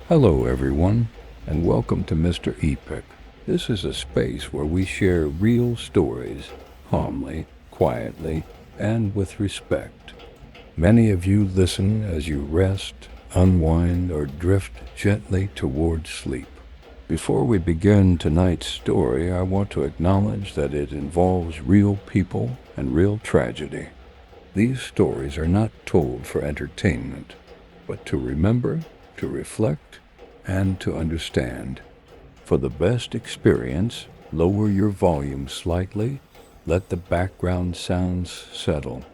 Hello everyone, and welcome to Mr. Epic. This is a space where we share real stories, calmly, quietly, and with respect. Many of you listen as you rest, unwind, or drift gently toward sleep. Before we begin tonight's story, I want to acknowledge that it involves real people and real tragedy. These stories are not told for entertainment, but to remember, to reflect, and to understand. For the best experience, lower your volume slightly, let the background sounds settle,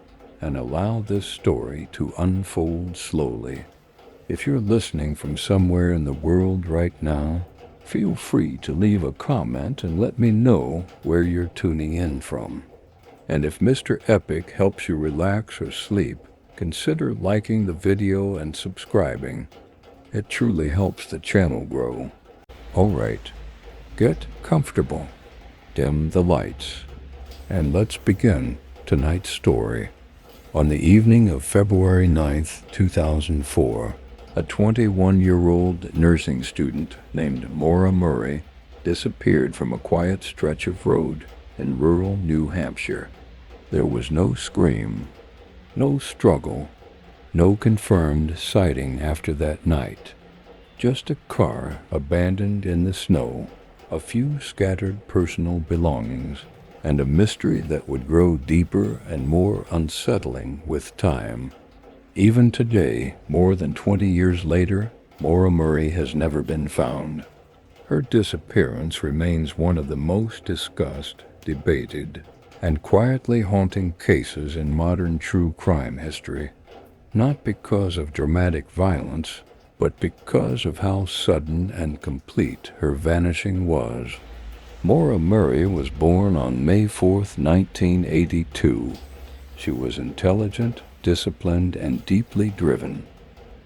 and allow this story to unfold slowly. If you're listening from somewhere in the world right now, feel free to leave a comment and let me know where you're tuning in from. And if Mr. Epic helps you relax or sleep, consider liking the video and subscribing. It truly helps the channel grow. Alright, get comfortable, dim the lights, and let's begin tonight's story. On the evening of February 9th, 2004, a 21-year-old nursing student named Maura Murray disappeared from a quiet stretch of road in rural New Hampshire. There was no scream, no struggle, no confirmed sighting after that night. Just a car abandoned in the snow, a few scattered personal belongings, and a mystery that would grow deeper and more unsettling with time. Even today, more than 20 years later, Maura Murray has never been found. Her disappearance remains one of the most discussed, debated, and quietly haunting cases in modern true crime history. Not because of dramatic violence, but because of how sudden and complete her vanishing was. Maura Murray was born on May 4th, 1982. She was intelligent, disciplined, and deeply driven.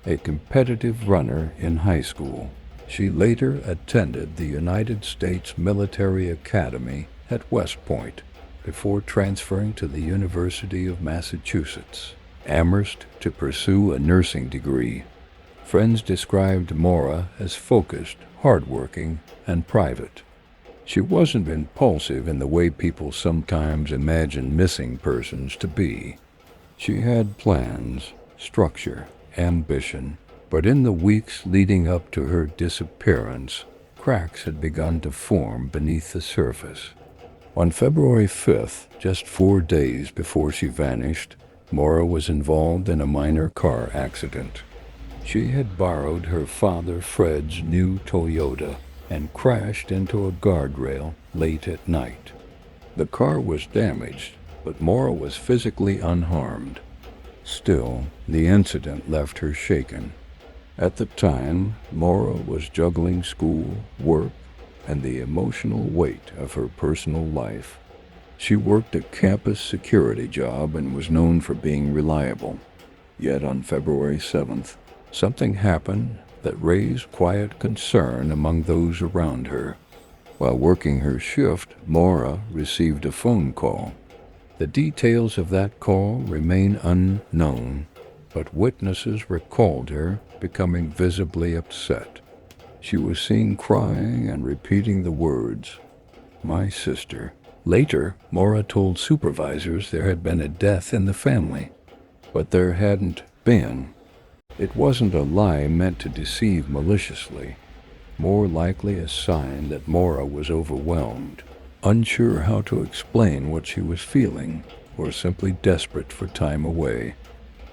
A competitive runner in high school, she later attended the United States Military Academy at West Point before transferring to the University of Massachusetts, Amherst, to pursue a nursing degree. Friends described Maura as focused, hardworking, and private. She wasn't impulsive in the way people sometimes imagine missing persons to be. She had plans, structure, ambition, but in the weeks leading up to her disappearance, cracks had begun to form beneath the surface. On February 5th, just 4 days before she vanished, Maura was involved in a minor car accident. She had borrowed her father Fred's new Toyota and crashed into a guardrail late at night. The car was damaged, but Maura was physically unharmed. Still, the incident left her shaken. At the time, Maura was juggling school, work, and the emotional weight of her personal life. She worked a campus security job and was known for being reliable. Yet on February 7th, something happened that raised quiet concern among those around her. While working her shift, Maura received a phone call. The details of that call remain unknown, but witnesses recalled her becoming visibly upset. She was seen crying and repeating the words, "My sister." Later, Maura told supervisors there had been a death in the family, but there hadn't been. It wasn't a lie meant to deceive maliciously, more likely a sign that Maura was overwhelmed, unsure how to explain what she was feeling, or simply desperate for time away.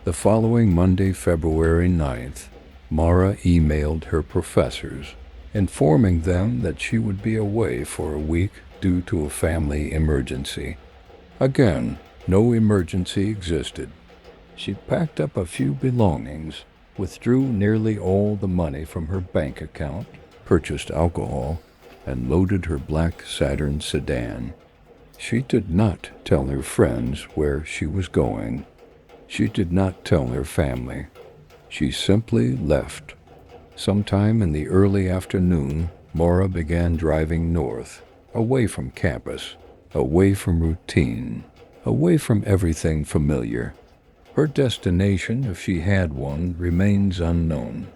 The following Monday, February 9th, Maura emailed her professors, informing them that she would be away for a week due to a family emergency. Again, no emergency existed. She packed up a few belongings, withdrew nearly all the money from her bank account, purchased alcohol, and loaded her black Saturn sedan. She did not tell her friends where she was going. She did not tell her family. She simply left. Sometime in the early afternoon, Maura began driving north, away from campus, away from routine, away from everything familiar. Her destination, if she had one, remains unknown.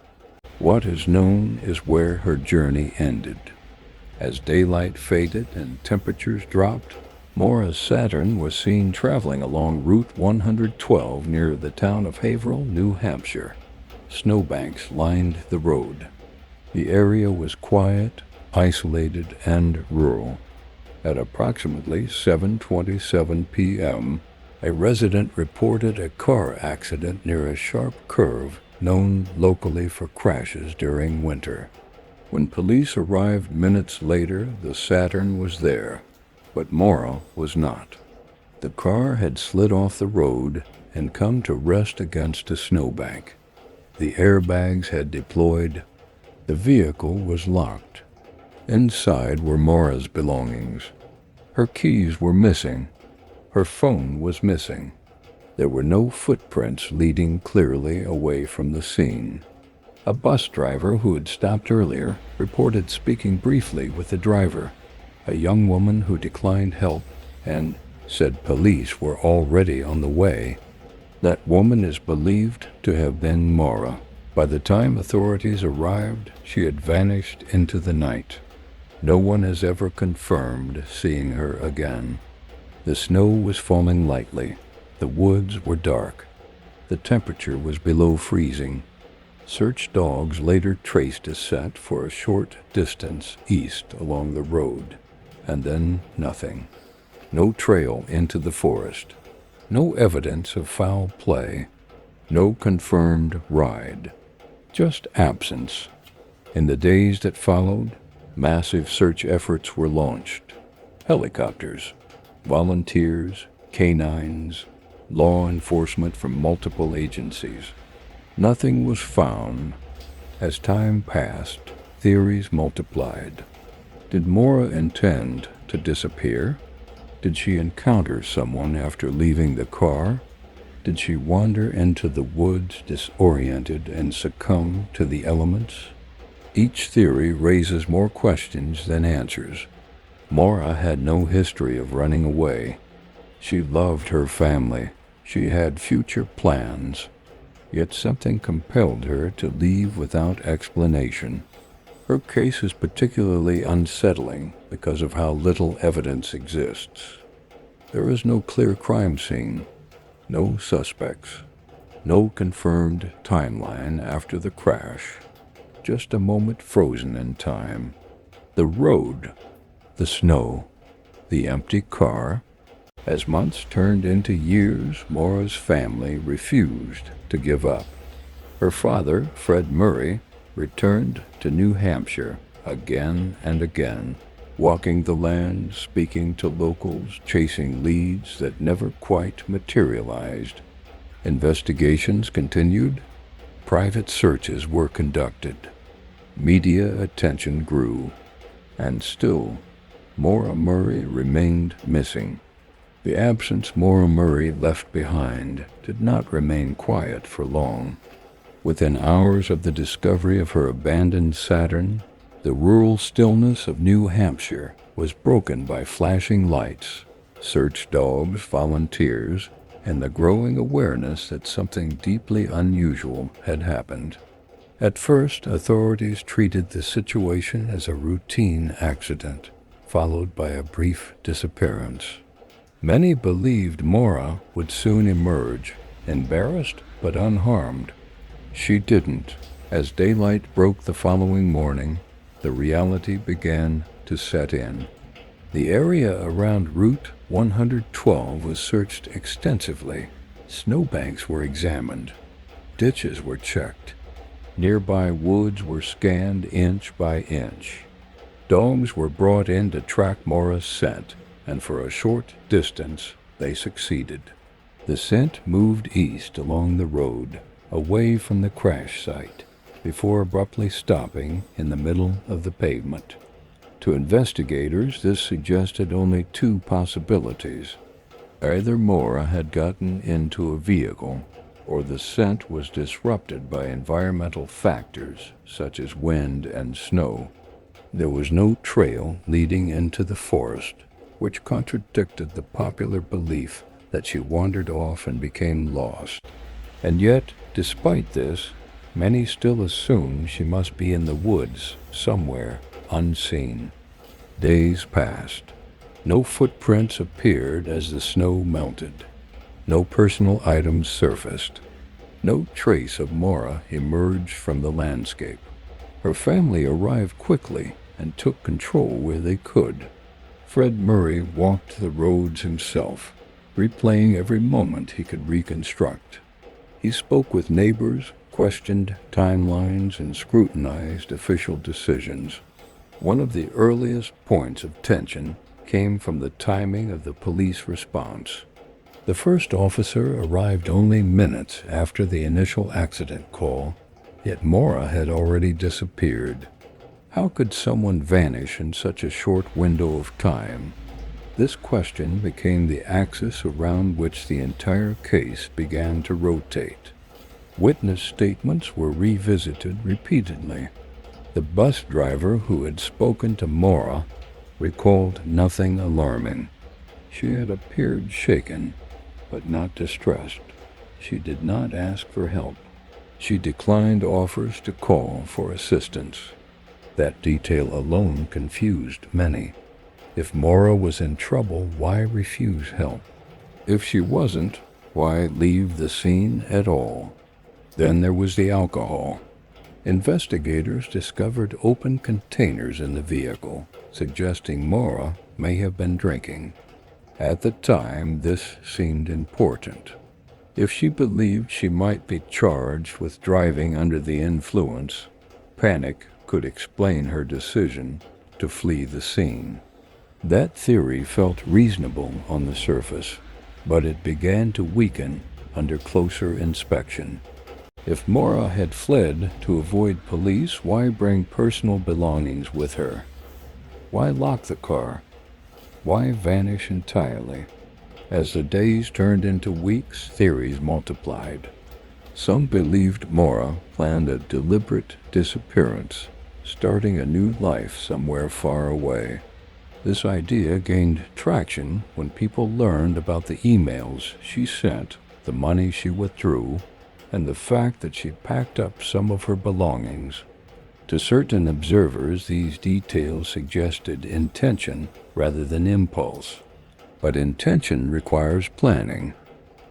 What is known is where her journey ended. As daylight faded and temperatures dropped, Maura's Saturn was seen traveling along Route 112 near the town of Haverhill, New Hampshire. Snowbanks lined the road. The area was quiet, isolated, and rural. At approximately 7:27 p.m., a resident reported a car accident near a sharp curve known locally for crashes during winter. When police arrived minutes later, the Saturn was there, but Maura was not. The car had slid off the road and come to rest against a snowbank. The airbags had deployed. The vehicle was locked. Inside were Maura's belongings. Her keys were missing. Her phone was missing. There were no footprints leading clearly away from the scene. A bus driver who had stopped earlier reported speaking briefly with the driver, a young woman who declined help and said police were already on the way. That woman is believed to have been Maura. By the time authorities arrived, she had vanished into the night. No one has ever confirmed seeing her again. The snow was falling lightly. The woods were dark. The temperature was below freezing. Search dogs later traced a scent for a short distance east along the road, and then nothing. No trail into the forest. No evidence of foul play. No confirmed ride. Just absence. In the days that followed, massive search efforts were launched. Helicopters, volunteers, canines, law enforcement from multiple agencies. Nothing was found. As time passed, theories multiplied. Did Maura intend to disappear? Did she encounter someone after leaving the car? Did she wander into the woods disoriented and succumb to the elements? Each theory raises more questions than answers. Maura had no history of running away. She loved her family. She had future plans. Yet something compelled her to leave without explanation. Her case is particularly unsettling because of how little evidence exists. There is no clear crime scene, no suspects, no confirmed timeline after the crash, just a moment frozen in time. The road, the snow, the empty car. As months turned into years, Maura's family refused to give up. Her father, Fred Murray, returned to New Hampshire again and again, walking the land, speaking to locals, chasing leads that never quite materialized. Investigations continued. Private searches were conducted. Media attention grew. And still, Maura Murray remained missing. The absence Maura Murray left behind did not remain quiet for long. Within hours of the discovery of her abandoned Saturn, the rural stillness of New Hampshire was broken by flashing lights, search dogs, volunteers, and the growing awareness that something deeply unusual had happened. At first, authorities treated the situation as a routine accident, followed by a brief disappearance. Many believed Maura would soon emerge, embarrassed but unharmed. She didn't. As daylight broke the following morning, the reality began to set in. The area around Route 112 was searched extensively. Snowbanks were examined. Ditches were checked. Nearby woods were scanned inch by inch. Dogs were brought in to track Maura's scent, and for a short distance they succeeded. The scent moved east along the road, away from the crash site, before abruptly stopping in the middle of the pavement. To investigators, this suggested only two possibilities. Either Maura had gotten into a vehicle, or the scent was disrupted by environmental factors such as wind and snow. There was no trail leading into the forest, which contradicted the popular belief that she wandered off and became lost. And yet, despite this, Many still assumed she must be in the woods, somewhere, unseen. Days passed. No footprints appeared as the snow melted. No personal items surfaced. No trace of Maura emerged from the landscape. Her family arrived quickly and took control where they could. Fred Murray walked the roads himself, replaying every moment he could reconstruct. He spoke with neighbors, questioned timelines, and scrutinized official decisions. One of the earliest points of tension came from the timing of the police response. The first officer arrived only minutes after the initial accident call, yet Maura had already disappeared. How could someone vanish in such a short window of time? This question became the axis around which the entire case began to rotate. Witness statements were revisited repeatedly. The bus driver who had spoken to Maura recalled nothing alarming. She had appeared shaken, but not distressed. She did not ask for help. She declined offers to call for assistance. That detail alone confused many. If Maura was in trouble, why refuse help? If she wasn't, why leave the scene at all? Then there was the alcohol. Investigators discovered open containers in the vehicle, suggesting Maura may have been drinking. At the time, this seemed important. If she believed she might be charged with driving under the influence, panic could explain her decision to flee the scene. That theory felt reasonable on the surface, but it began to weaken under closer inspection. If Maura had fled to avoid police, why bring personal belongings with her? Why lock the car? Why vanish entirely? As the days turned into weeks, theories multiplied. Some believed Maura planned a deliberate disappearance, starting a new life somewhere far away. This idea gained traction when people learned about the emails she sent, the money she withdrew, and the fact that she packed up some of her belongings. To certain observers, these details suggested intention rather than impulse. But intention requires planning,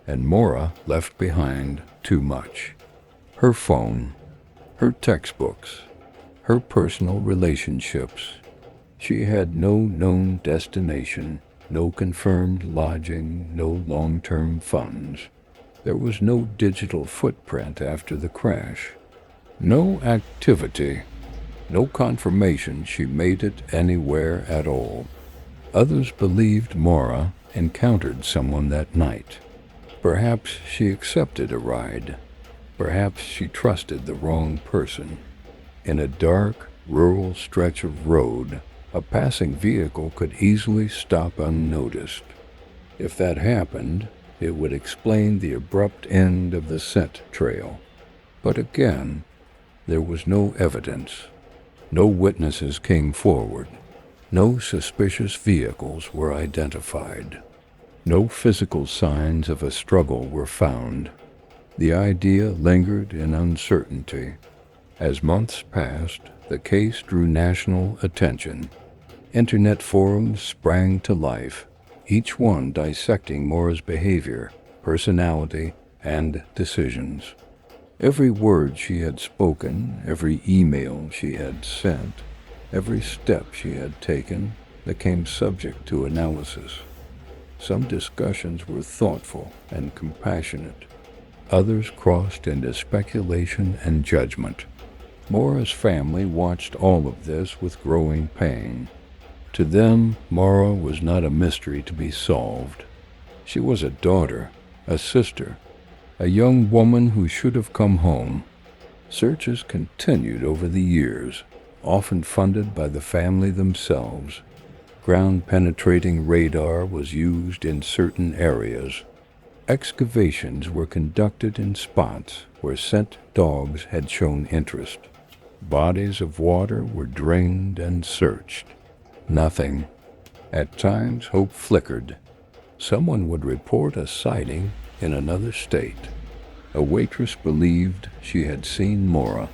and Maura left behind too much. Her phone, her textbooks, her personal relationships. She had no known destination, no confirmed lodging, no long-term funds. There was no digital footprint after the crash. No activity, no confirmation she made it anywhere at all. Others believed Maura encountered someone that night. Perhaps she accepted a ride. Perhaps she trusted the wrong person. In a dark, rural stretch of road, a passing vehicle could easily stop unnoticed. If that happened, it would explain the abrupt end of the scent trail. But again, there was no evidence. No witnesses came forward. No suspicious vehicles were identified. No physical signs of a struggle were found. The idea lingered in uncertainty. As months passed, the case drew national attention. Internet forums sprang to life, each one dissecting Maura's behavior, personality, and decisions. Every word she had spoken, every email she had sent, every step she had taken became subject to analysis. Some discussions were thoughtful and compassionate. Others crossed into speculation and judgment. Maura's family watched all of this with growing pain. To them, Maura was not a mystery to be solved. She was a daughter, a sister, a young woman who should have come home. Searches continued over the years, often funded by the family themselves. Ground-penetrating radar was used in certain areas. Excavations were conducted in spots where scent dogs had shown interest. Bodies of water were drained and searched. Nothing. At times, hope flickered. Someone would report a sighting in another state. A waitress believed she had seen Maura.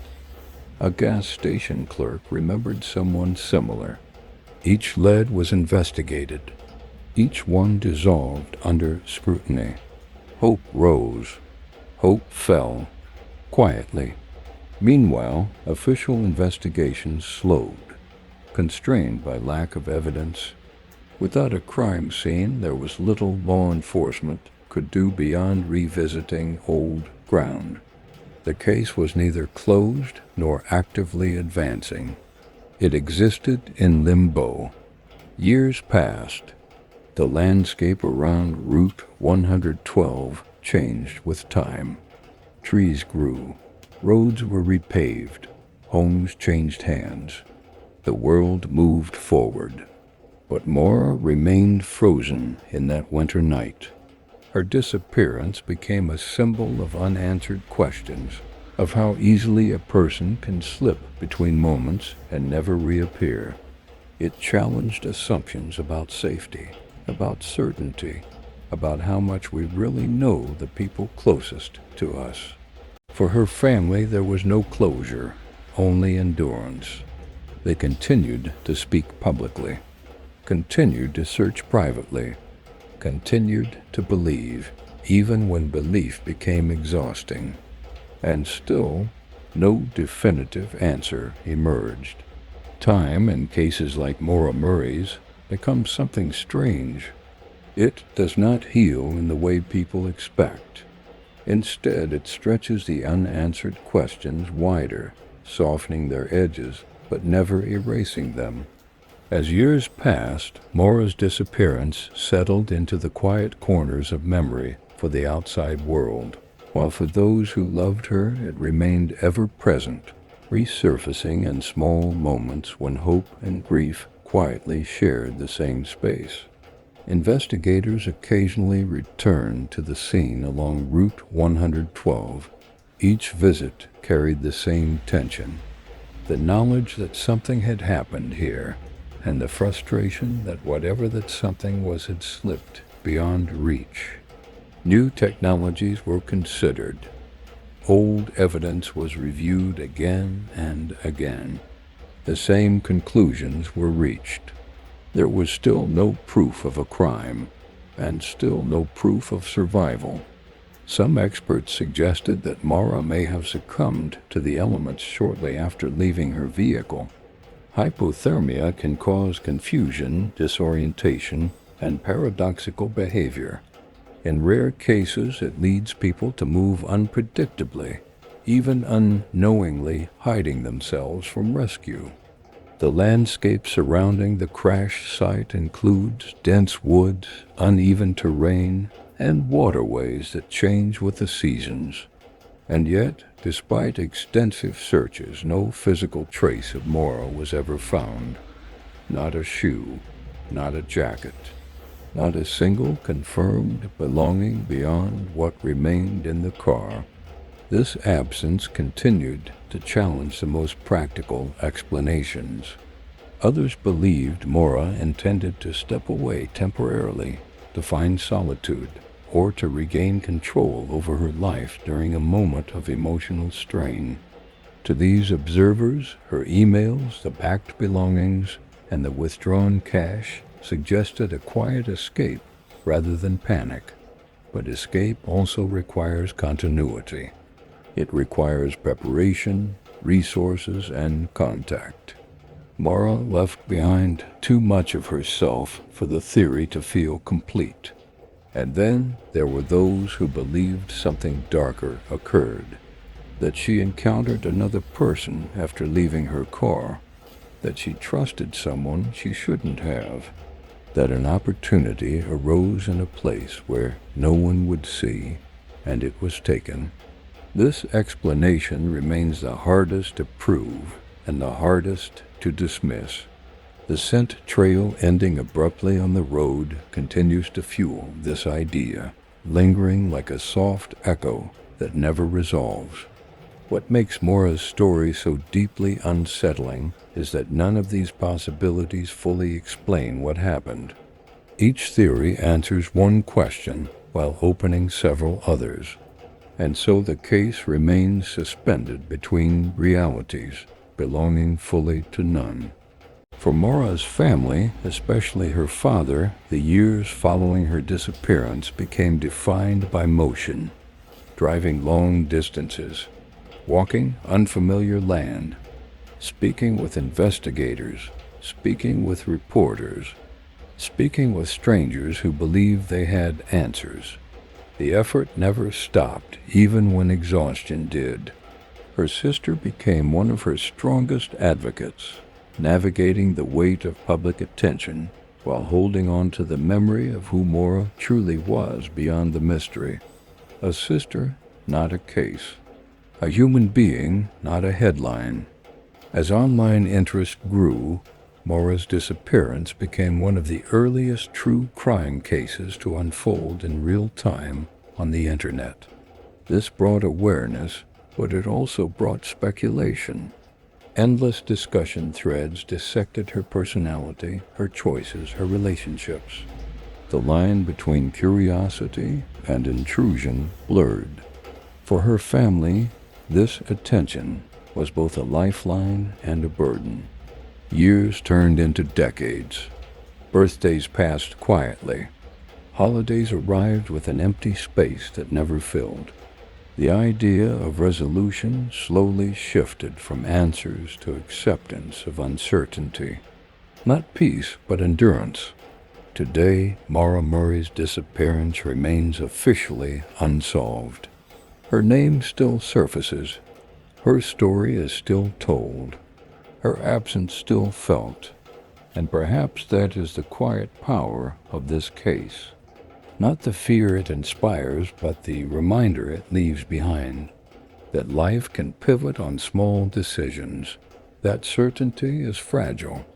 A gas station clerk remembered someone similar. Each lead was investigated. Each one dissolved under scrutiny. Hope rose. Hope fell. Quietly. Meanwhile, official investigations slowed, constrained by lack of evidence. Without a crime scene, there was little law enforcement could do beyond revisiting old ground. The case was neither closed nor actively advancing. It existed in limbo. Years passed. The landscape around Route 112 changed with time. Trees grew. Roads were repaved. Homes changed hands. The world moved forward. But Maura remained frozen in that winter night. Her disappearance became a symbol of unanswered questions, of how easily a person can slip between moments and never reappear. It challenged assumptions about safety, about certainty, about how much we really know the people closest to us. For her family, there was no closure, only endurance. They continued to speak publicly, continued to search privately, continued to believe, even when belief became exhausting. And still, no definitive answer emerged. Time, in cases like Maura Murray's, becomes something strange. It does not heal in the way people expect. Instead, it stretches the unanswered questions wider, softening their edges, but never erasing them. As years passed, Maura's disappearance settled into the quiet corners of memory for the outside world, while for those who loved her it remained ever present, resurfacing in small moments when hope and grief quietly shared the same space. Investigators occasionally returned to the scene along Route 112. Each visit carried the same tension, the knowledge that something had happened here, and the frustration that whatever that something was had slipped beyond reach. New technologies were considered. Old evidence was reviewed again and again. The same conclusions were reached. There was still no proof of a crime, and still no proof of survival. Some experts suggested that Maura may have succumbed to the elements shortly after leaving her vehicle. Hypothermia can cause confusion, disorientation, and paradoxical behavior. In rare cases, it leads people to move unpredictably, even unknowingly hiding themselves from rescue. The landscape surrounding the crash site includes dense woods, uneven terrain, and waterways that change with the seasons. And yet, despite extensive searches, no physical trace of Maura was ever found. Not a shoe, not a jacket, not a single confirmed belonging beyond what remained in the car. This absence continued to challenge the most practical explanations. Others believed Maura intended to step away temporarily, to find solitude, or to regain control over her life during a moment of emotional strain. To these observers, her emails, the packed belongings, and the withdrawn cash suggested a quiet escape rather than panic. But escape also requires continuity. It requires preparation, resources, and contact. Maura left behind too much of herself for the theory to feel complete. And then there were those who believed something darker occurred, that she encountered another person after leaving her car, that she trusted someone she shouldn't have, that an opportunity arose in a place where no one would see, and it was taken. This explanation remains the hardest to prove and the hardest to dismiss. The scent trail ending abruptly on the road continues to fuel this idea, lingering like a soft echo that never resolves. What makes Maura's story so deeply unsettling is that none of these possibilities fully explain what happened. Each theory answers one question while opening several others. and so the case remains suspended between realities, belonging fully to none. For Maura's family, especially her father, the years following her disappearance became defined by motion, driving long distances, walking unfamiliar land, speaking with investigators, speaking with reporters, speaking with strangers who believed they had answers. The effort never stopped, even when exhaustion did. Her sister became one of her strongest advocates, navigating the weight of public attention while holding on to the memory of who Maura truly was beyond the mystery. A sister, not a case. A human being, not a headline. As online interest grew, Maura's disappearance became one of the earliest true crime cases to unfold in real time on the internet. This brought awareness, but it also brought speculation. Endless discussion threads dissected her personality, her choices, her relationships. The line between curiosity and intrusion blurred. For her family, this attention was both a lifeline and a burden. Years turned into decades. Birthdays passed quietly. Holidays arrived with an empty space that never filled. The idea of resolution slowly shifted from answers to acceptance of uncertainty. Not peace, but endurance. Today, Maura Murray's disappearance remains officially unsolved. Her name still surfaces. Her story is still told. Her absence still felt. And perhaps that is the quiet power of this case. Not the fear it inspires, but the reminder it leaves behind. That life can pivot on small decisions. That certainty is fragile.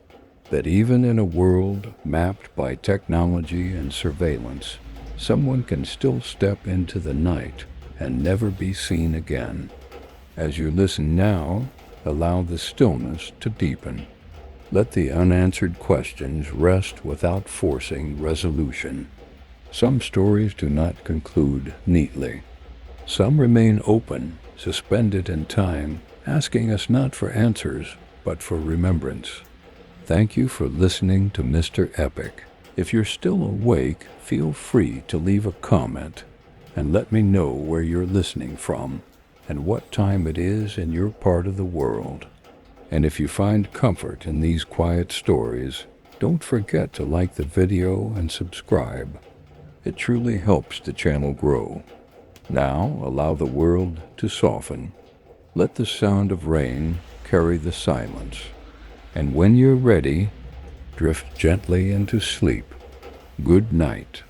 That even in a world mapped by technology and surveillance, someone can still step into the night and never be seen again. As you listen now, allow the stillness to deepen. Let the unanswered questions rest without forcing resolution. Some stories do not conclude neatly. Some remain open, suspended in time, asking us not for answers, but for remembrance. Thank you for listening to Mr. Epic. If you're still awake, feel free to leave a comment and let me know where you're listening from and what time it is in your part of the world. And if you find comfort in these quiet stories, don't forget to like the video and subscribe. It truly helps the channel grow. Now, allow the world to soften. Let the sound of rain carry the silence. And when you're ready, drift gently into sleep. Good night.